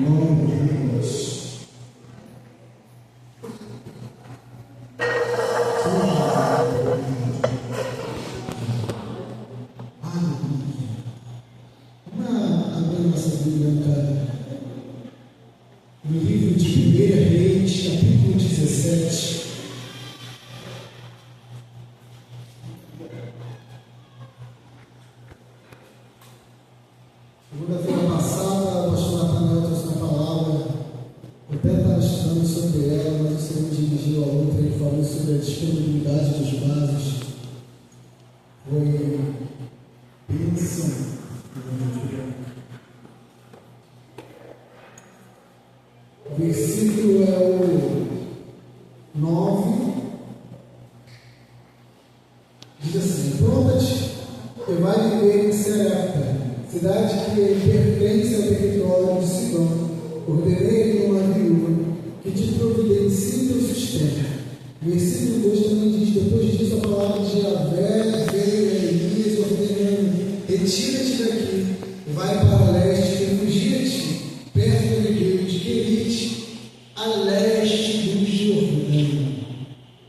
No livro de 1 Reis, capítulo 17. Segunda-feira passada, o pastor Nathanael trouxe uma palavra. Eu até estava estudando sobre ela, mas o Senhor me dirigiu a outra. Ele falou sobre a disponibilidade dos vasos. Foi bênção. O versículo é o 9. Diz assim: Pronta-te, e vai viver em Serepta, cidade que pertence ao território de Sidom. Ordenei-lhe uma viúva que te providencie teu sustento. Versículo 2 também diz: Depois disso, a palavra de Javé veio a Elias, ordenando: Retira-te daqui, vai para leste, refugia-te perto do ribeiro de Querite, a leste do Jordão.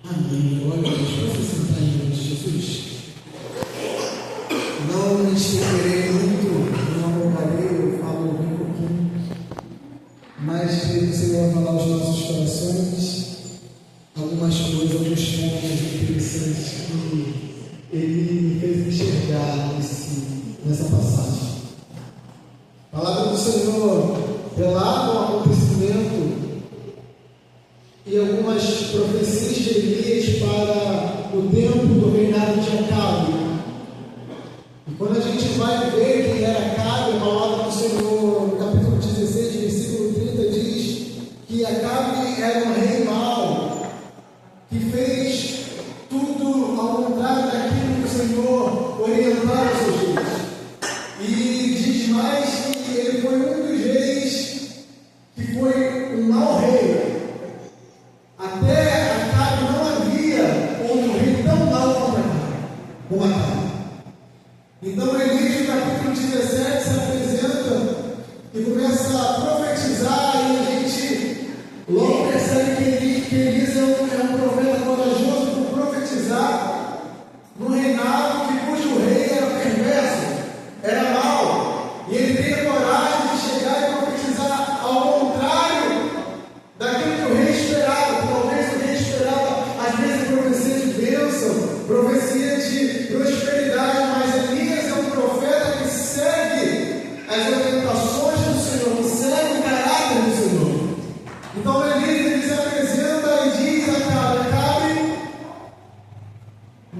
Amém. Olha, deixa você sentar em nome de Jesus. Não me estenderei muito, não alongarei, eu falo bem pouquinho, mas que o Senhor falar aos nossos corações algumas coisas, alguns pontos interessantes que Ele me fez enxergar nessa passagem. A palavra do Senhor relata um acontecimento e algumas profecias de Elias para o tempo do reinado de Acabe. E quando a gente vai ver quem era Acabe, a palavra do Senhor, no capítulo 16, versículo 30, diz que Acabe era um rei mau, que fez tudo ao contrário daquilo que o Senhor orientava os seus filhos. E diz mais que ele foi um dos reis que foi um mau rei. Até Acabe não havia outro rei tão mau como Acabe. Então Elias, no capítulo 17, se apresenta e começa a profetizar, e a gente logo percebe que Elias é um profeta corajoso por profetizar no reinado cujo rei era perverso, era mau, e ele tem a coragem de chegar e profetizar ao contrário daquilo que o rei esperava. Talvez o rei esperava, às vezes, profecia de bênção, profecia de prosperidade, mas Elias é um profeta que segue as orientações do Senhor, que segue o caráter do Senhor. Então Elias ele se apresenta e diz a Acabe: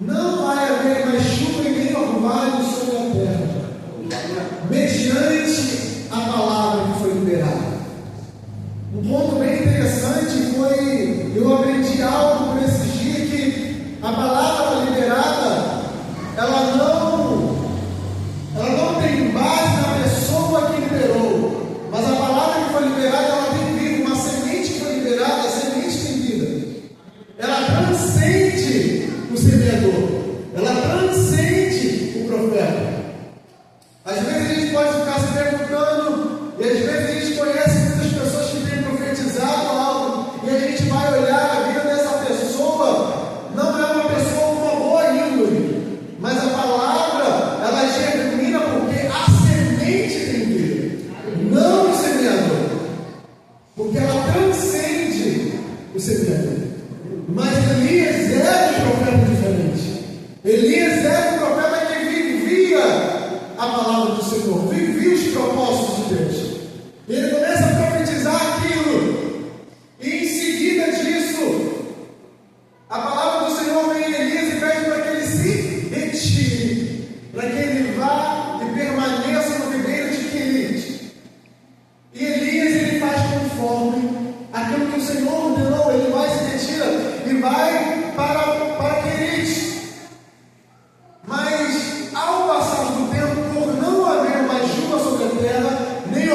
não vai haver mais chuva e nem orvalho sobre a terra, mediante a palavra que foi liberada. Um ponto bem interessante foi, eu aprendi algo por esses dias, que a palavra liberada, ela não tem base na pessoa que liberou, mas a palavra que foi liberada, ela tem vida. Uma semente que foi liberada, a semente tem vida. Ela transcende o semeador, ela transcende o profeta. Às vezes a gente pode ficar se perguntando, e às vezes a gente conhece muitas pessoas que têm profetizado algo, e a gente vai olhar a vida dessa pessoa, não é uma pessoa com uma boa índole, mas a palavra, ela germina porque a semente tem vida, não o semeador, porque ela transcende o semeador. Mas Elias era um profeta diferente. Elias era um profeta que vivia a palavra do Senhor, vivia os propósitos de Deus. Ele começa a profetizar aquilo, e em seguida disso, a palavra do Senhor vem em Elias e pede para que ele se retire, para que ele vá e permaneça no ribeiro de Querite. E Elias ele faz conforme aquilo que o Senhor ordenou. Ele vai, se retira e vai para Querite. Mas ao passar do tempo, por não haver mais chuva sobre a terra, nem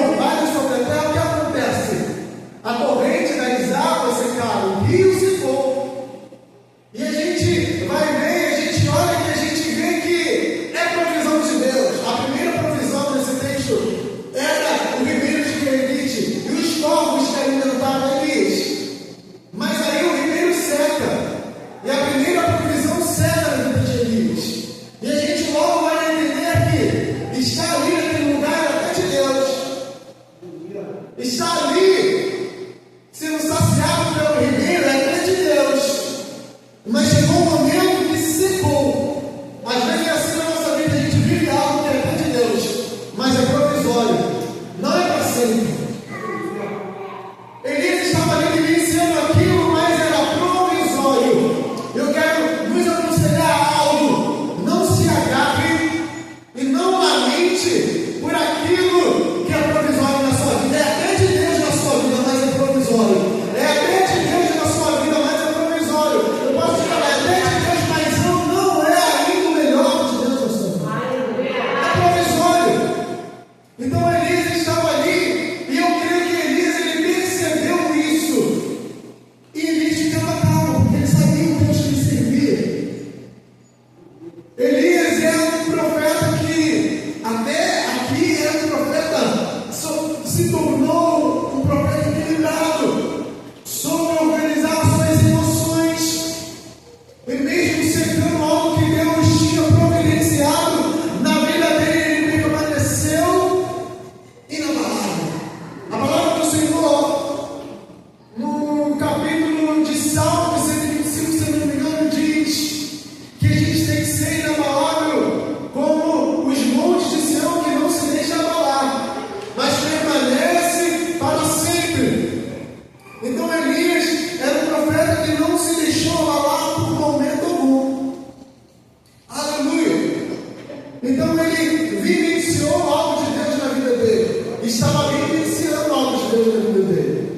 estava vivenciando algo de Deus na vida dele.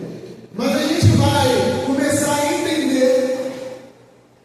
Mas a gente vai começar a entender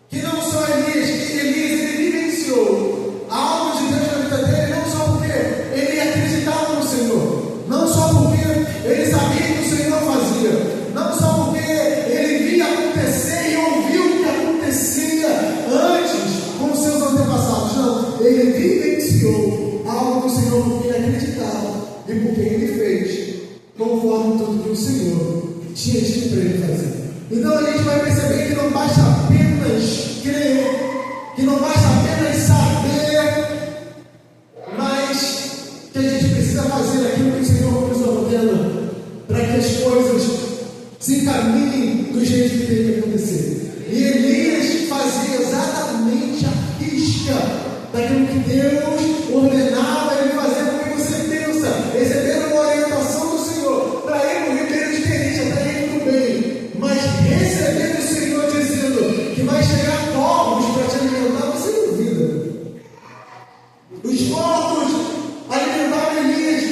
que não só Elias, que Elias ele vivenciou algo de Deus na vida dele, não só porque ele acreditava no Senhor, não só porque ele sabia que o Senhor fazia, não só porque ele via acontecer e ouviu o que acontecia antes com seus antepassados, não, ele vivenciou algo do Senhor porque ele acreditava e porque ele fez conforme tudo que o Senhor tinha dito para ele fazer. Então a gente vai perceber que não basta apenas crer, que não basta apenas saber, mas que a gente precisa fazer aquilo que o Senhor nos ordena para que as coisas se encaminhem do jeito que tem que acontecer. E Elias fazia exatamente a risca daquilo que Deus ordenava ele fazer. Porque você pensa, recebendo uma orientação do Senhor para ir no ribeiro de Querite, para ir muito bem, mas recebendo o Senhor dizendo que vai chegar corvos para te alimentar, você duvida. Os corvos alimentavam Elias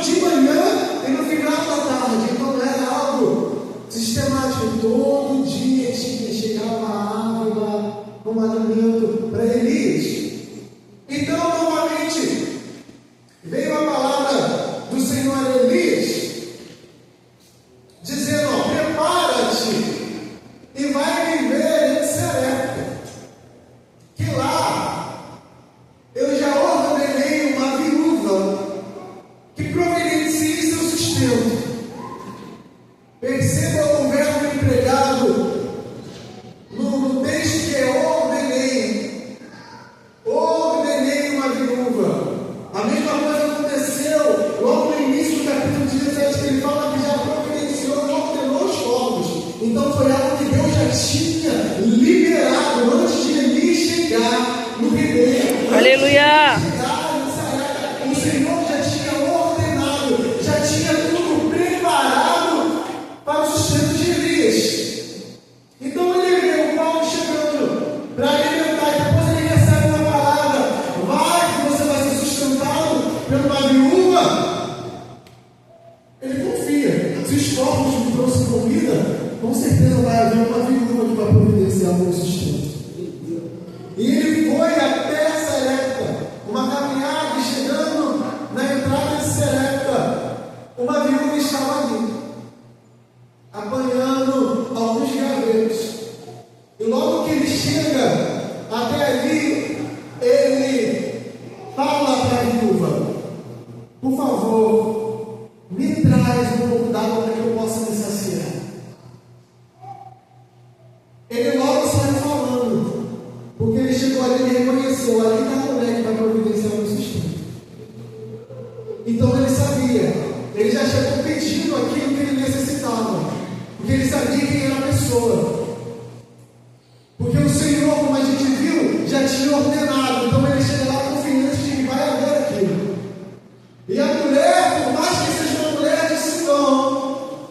de manhã e no final da tarde. Então era algo sistemático. Todo dia chegava a água como alimento para Elias. Então, novamente, veio a palavra do Senhor a Elias, dizendo: ó, prepara-te e vai viver em Serepta, que lá eu já ordenei uma viúva que providencie seu sustento. Perceba o verbo empregado no texto, que é ordenei. Ordenei uma viúva. A mesma coisa aconteceu logo no início do capítulo 17, que ele fala que já providenciou e ordenou os povos. Então foi algo que Deus já tinha liberado antes de Elias chegar no ribeiro. Aleluia! O Senhor já tinha ordenado, já tinha tudo preparado para o sustento de Elias. Então ele vê o Paulo chegando para alimentar, e depois ele recebe uma palavra: vai, que você vai ser sustentado por uma viúva. Ele confia. Se os corpos me trouxeram comida, com certeza vai haver uma viúva que vai providenciar o meu sustento. E ele foi até Serepta, uma caminhada, chegando na entrada de Serepta, uma viúva estava ali, apanhando alguns gavetos. E logo que ele chega até ali, ele fala para a viúva: por favor, me traz um pouco d'água para que eu possa me saciar. Ele logo saiu falando, porque ele chegou ali e reconheceu: ali está a mulher que vai providenciar o meu sustento. Então ele sabia, ele já chegou pedindo aquilo que ele necessitava, porque ele sabia quem era a pessoa. Porque o Senhor, como a gente viu, já tinha ordenado. Então ele chega lá confiante de que vai haver aquilo. E a mulher, por mais que seja uma mulher de Sidom,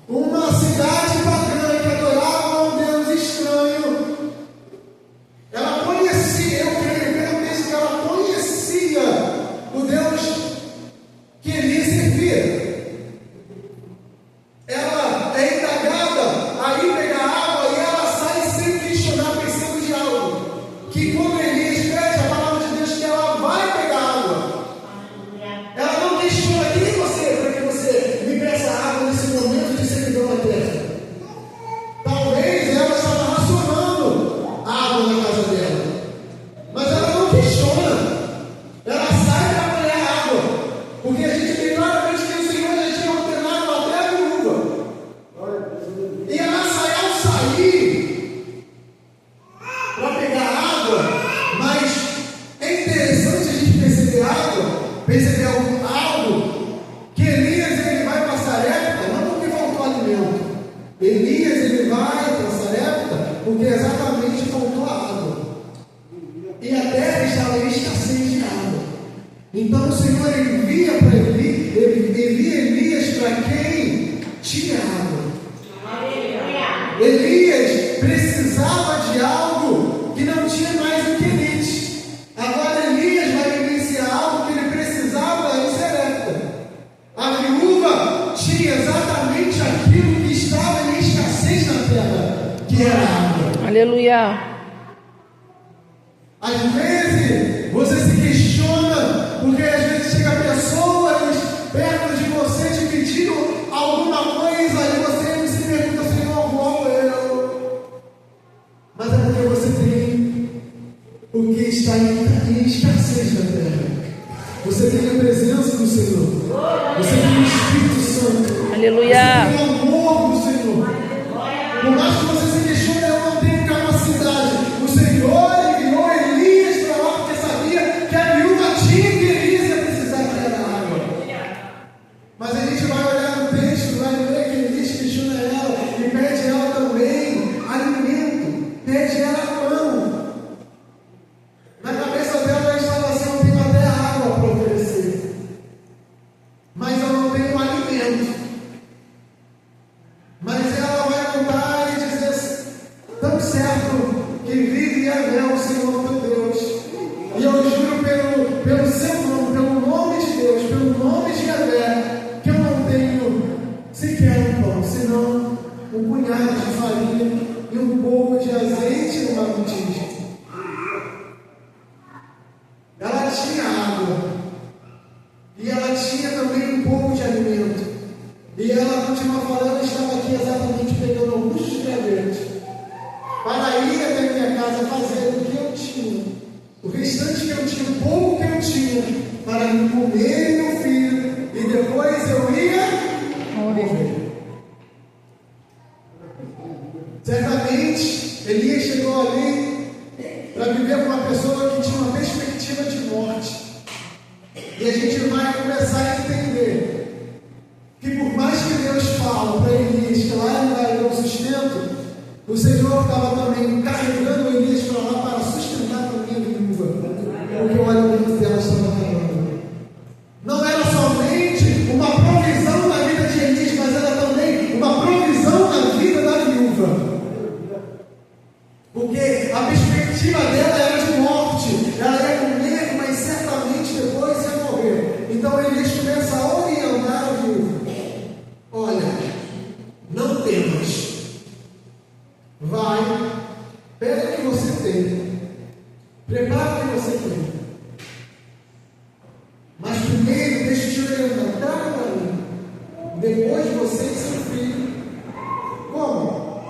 uma cidade pagã que adorava um Deus estranho, ela conhecia, eu creio, pelo menos que ela conhecia o Deus que Elias servia. Ela é indagada a ir pegar água tinha exatamente aquilo que estava em escassez na terra, que era água. Aleluia. Às vezes você se questiona, porque às vezes chega pessoas perto de você te pedindo alguma coisa e você se pergunta, Senhor, qual eu? Mas é porque você tem o que está em escassez na terra. Você tem a presença do Senhor. Você tem o Espírito Santo. Aleluia. Você tem o amor do Senhor. Por mais que você se questione, eu não tenho capacidade. O Senhor enviou Elias para lá porque sabia que a viúva tinha que Elias ia precisar tirar a água. Mas a gente vai olhar no texto, vai ver que Elias questiona ela e pede ela também alimento, pede ela pão. Na cabeça dela estava assim, eu tenho até água para oferecer, mas eu não tenho alimento. Mas ela vai contar e dizer assim, tão certo que vive e é o Senhor teu Deus. E eu juro pelo seu nome, pelo nome de Deus, pelo nome de Yahvé, que eu não tenho sequer um pão, senão um punhado de farinha e um pouco de azeite numa botija. Ela tinha água e ela tinha também um pouco de alimento. E ela continua falando, estava aqui exatamente pegando alguns gravetos para ir até minha casa fazer o que eu tinha, o restante que eu tinha, o pouco que eu tinha, para me comer e meu filho, e depois eu ia morrer. Certamente Elias chegou ali para viver com uma pessoa que tinha uma perspectiva de morte. E a gente vai começar a entender que por mais que Deus fala para Elias que lá ele vai dar o sustento, o Senhor estava também carregando Elias para lá para sustentar também a viúva, porque o alimento dela estava acabando. Não era somente uma provisão na vida de Elias, mas era também uma provisão na vida da viúva. Porque a perspectiva dela era de morte, ela ia comer, mas certamente depois ia morrer. Então Elias começa a orientar a viúva. Olha, não temas, vai, pega o que você tem, prepara o que você tem, mas primeiro deixa eu te orientar, traga para mim, depois você e seu filho. Como?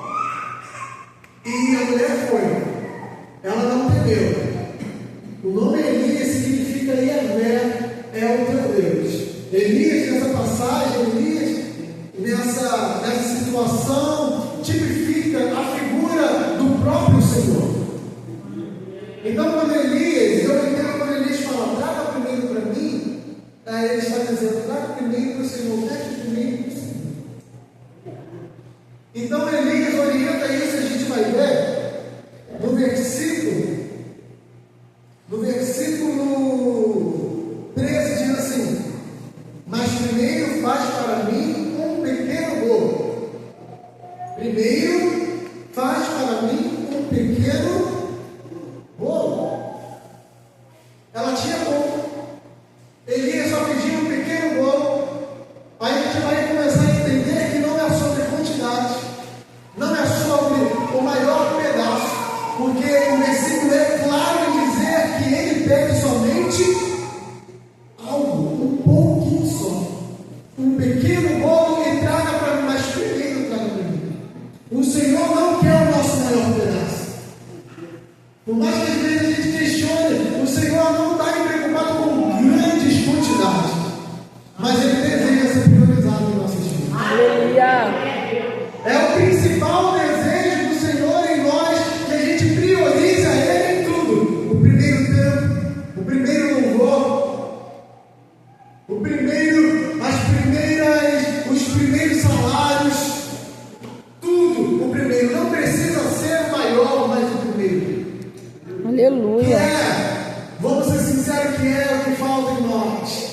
E a mulher foi, ela não temeu. O nome Elias significa Yahvé é o teu Deus. Elias, nessa passagem, Elias, nessa situação, tipifica a figura do próprio Senhor. Então, quando Elias, eu entendo quando Elias fala, traga primeiro para mim, ele está dizendo, traga primeiro para o Senhor, pede primeiro para o Senhor. Então, Elias orienta isso, a gente vai ver no versículo 13, diz assim, mas primeiro faz para mim um pequeno bolo. Primeiro faz para mim um pequeno bolo. Ela tinha bolo. Elias só pediu um pequeno bolo. Aí a gente vai começar a entender que não é sobre quantidade, não é sobre o maior pedaço, porque o versículo é claro em dizer que ele pede somente algo, um pouquinho só, um pequeno bolo e traga para mim, mas primeiro traga para mim. O Senhor não quer o nosso maior pedaço. Por mais que às vezes a gente questione, o Senhor não está preocupado com grandes quantidades, mas Ele deseja ser priorizado em nossas vidas. Aleluia. É o principal desejo do Senhor em nós, que a gente priorize a Ele em tudo. O primeiro tempo, o primeiro louvor, os primeiros salários, tudo, o primeiro. Não precisa ser o maior, mas o primeiro. Aleluia. Vamos ser sinceros, que é o que falta em nós.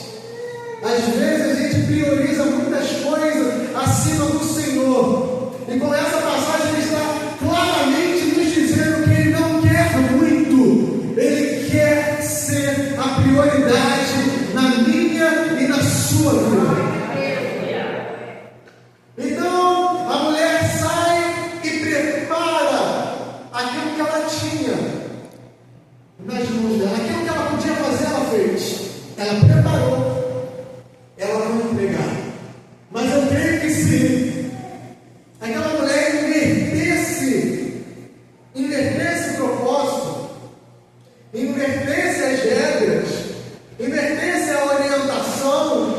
Às vezes a gente prioriza muitas coisas acima do Senhor. E com essa passagem ele está claramente nos dizendo que Ele não quer muito. Ele quer ser a prioridade na minha e na sua vida. nas mãos dela. Aquilo que ela podia fazer, ela fez. Ela preparou, ela vai entregar. Mas eu creio que se aquela mulher invertesse o propósito, invertesse as regras, invertesse a orientação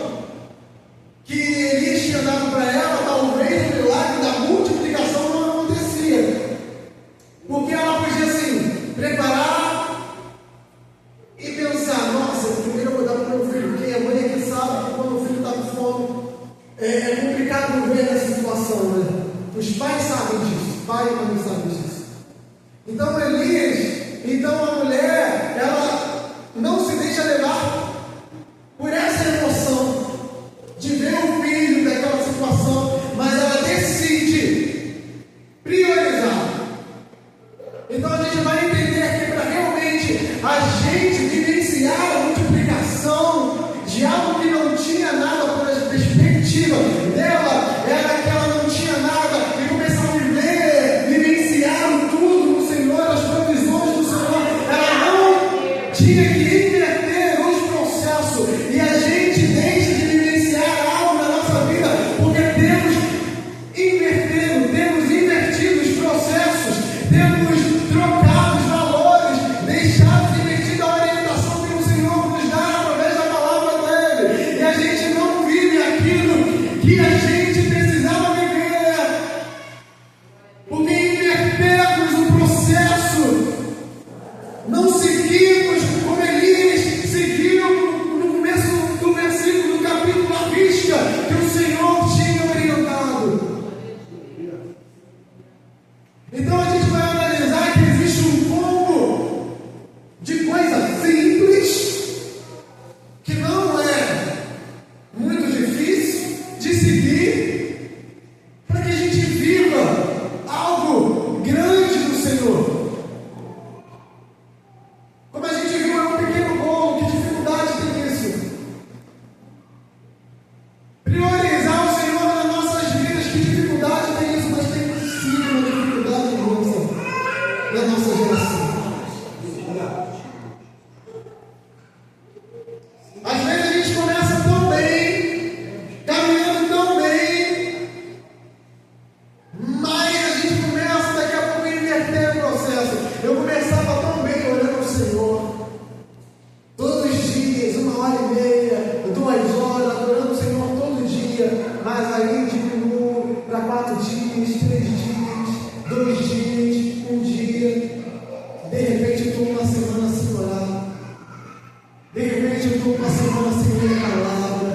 que Elias tinha dado para ela, talvez o milagre da multiplicação não acontecia. Porque ela podia assim, preparar e pensar, nossa, primeiro eu vou dar para o meu filho, porque a mãe aqui sabe que quando o filho está com fome, é complicado ver essa situação, né? Os pais sabem disso, pai e mãe sabem disso. Então a mulher, ela não se deixa levar por essa emoção de ver o filho daquela situação, mas ela decide priorizar. Então a gente vai entender que para realmente a gente vivenciar a multiplicação de algo que não tinha nada por a perspectiva dela, era que ela não tinha nada e começou a vivenciar tudo no Senhor, as provisões do Senhor. Ela não tinha que inverter os processos e a gente deixa de vivenciar algo na nossa vida porque temos invertido os processos, temos trocado os valores, deixado de invertir a orientação que o Senhor nos dá através da palavra dele, e a gente não vive aquilo que a gente precisava viver, porque invertemos o processo, não seguimos como Elias seguiu no começo do versículo do capítulo à vista que o Senhor tinha orientado. Então a gente vai analisar que existe um combo de coisa simples, que não é muito difícil de seguir, para que a gente viva algo grande do Senhor. Como a gente viu, é um pequeno bolo, que dificuldade tem isso? Priorizar o Senhor nas nossas vidas, que dificuldade tem isso? Mas tem sim uma dificuldade na nossa geração. Às vezes a gente começa tão bem, caminhando tão bem, mas a gente começa daqui a pouco a inverter o processo. Eu começava tão bem orando ao Senhor, todos os dias, 1h30, 2 horas, adorando o Senhor todo dia, mas aí diminuo para 4 dias, 3 dias, 2 dias, 1 dia. De repente eu estou uma semana sem orar. De repente eu estou uma semana sem ler a palavra,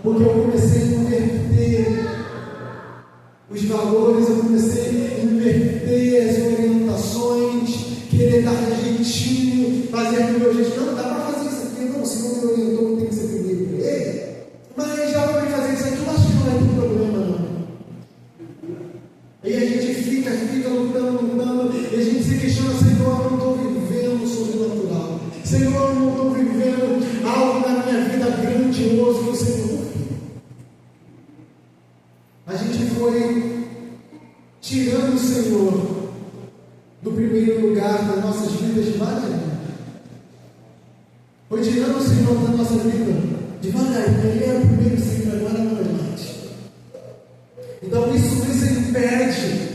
porque eu comecei a inverter os valores, eu comecei a inverter as orientações, querer dar jeitinho, fazer do meu jeito. Não, dá para fazer isso aqui, não, se não me orientou, tem que ser primeiro para ele. Mas já vai fazer isso aqui, eu acho que não vai ter problema, não. E a gente fica lutando, e a gente se questiona, Senhor, eu não estou vivendo o sobrenatural. Senhor, eu não estou vivendo algo na minha vida grandioso que o Senhor. A gente foi tirando o Senhor do primeiro lugar das nossas vidas devagarinho. Foi tirando o Senhor da nossa vida devagarinho. Ele é o primeiro, sempre, agora não é mais. Então isso nos impede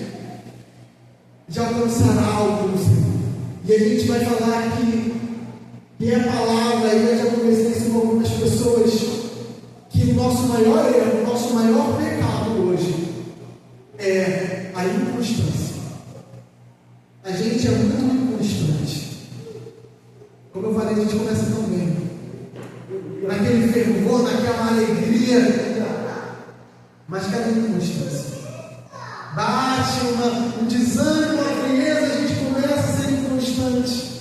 de alcançar algo no Senhor. E a gente vai falar aqui que é a palavra, e eu já comecei isso com algumas pessoas, que o nosso maior erro, o nosso maior pecado hoje é a inconstância. A gente é muito inconstante. Como eu falei, a gente começa tão bem, naquele fervor, naquela alegria, mas cadê a inconstância? Bate um desânimo, uma frieza, a gente começa a ser inconstante.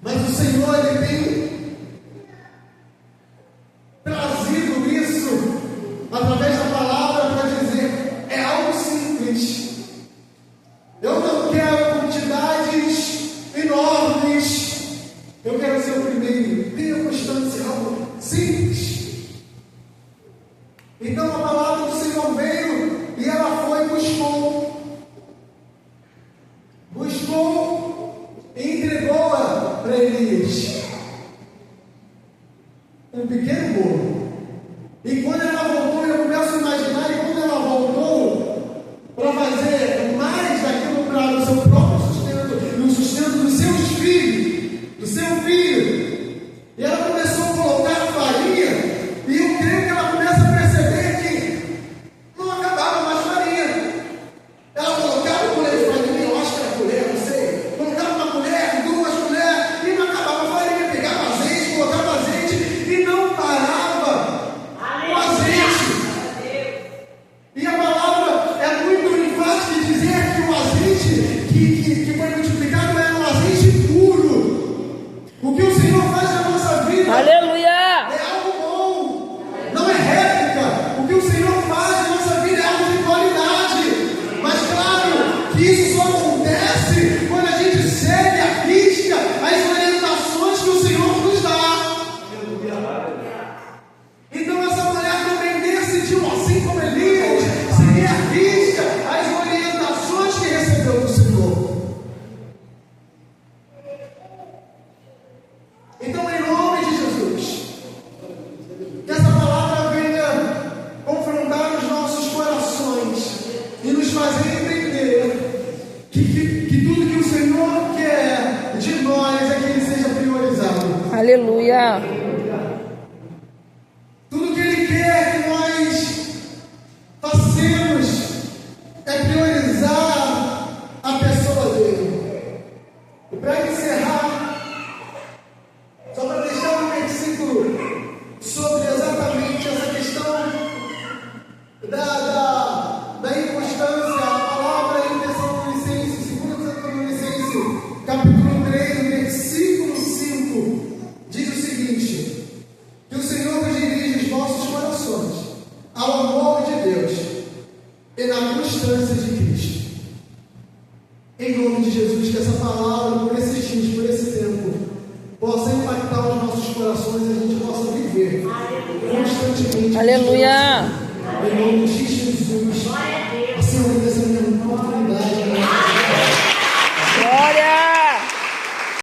Mas o Senhor, Ele tem trazido isso através da palavra para dizer, é algo simples. Eu não quero quantidades enormes, eu quero ser o primeiro. Tenha constância, algo simples. Então a palavra do Senhor veio e ela foi e buscou um pequeno bolo. E quando ela voltou, eu começo a imaginar, e quando ela voltou para fazer mais daquilo para o seu próprio sustento, e o sustento dos seus filhos, do seu filho, e ela começou a colocar farinha, e eu creio que ela começa a perceber que não acabava mais farinha. Ela colocava colher de farinha, eu acho que era colher, não sei, colocava uma colher, duas colheres, e não acabava a farinha, pegava azeite, colocava azeite, e não parava o azeite. E a palavra é muito enfática em dizer que o azeite que foi multiplicado era um azeite puro. O que o Senhor faz na nossa vida Aleluia. é algo bom, não é réplica. O que o Senhor faz na nossa vida é algo de qualidade. Mas claro que isso só acontece quando a gente segue a risca as orientações que o Senhor nos dá. Então essa mulher também decidiu, assim como Elias, seguir a risca as orientações que recebeu do Senhor. Então, em nome de Jesus, que essa palavra venha confrontar os nossos corações e nos fazer entender que tudo que o Senhor quer de nós é que Ele seja priorizado. Aleluia. Tudo que Ele quer que nós façamos é priorizar a pessoa dele. E para encerrar, só para deixar um versículo sobre exatamente essa questão da inconstância, a palavra em Tessalonicenses, 2 Tessalonicenses, capítulo 3, versículo 5, diz o seguinte: que o Senhor nos dirige os nossos corações ao amor de Deus e na constância de Cristo. Em nome de Jesus, que essa palavra, por esses dias, por esse tempo, possa impactar os nossos corações e a gente possa viver constantemente. Aleluia. Em nome de Jesus. Senhor, essa é a minha oportunidade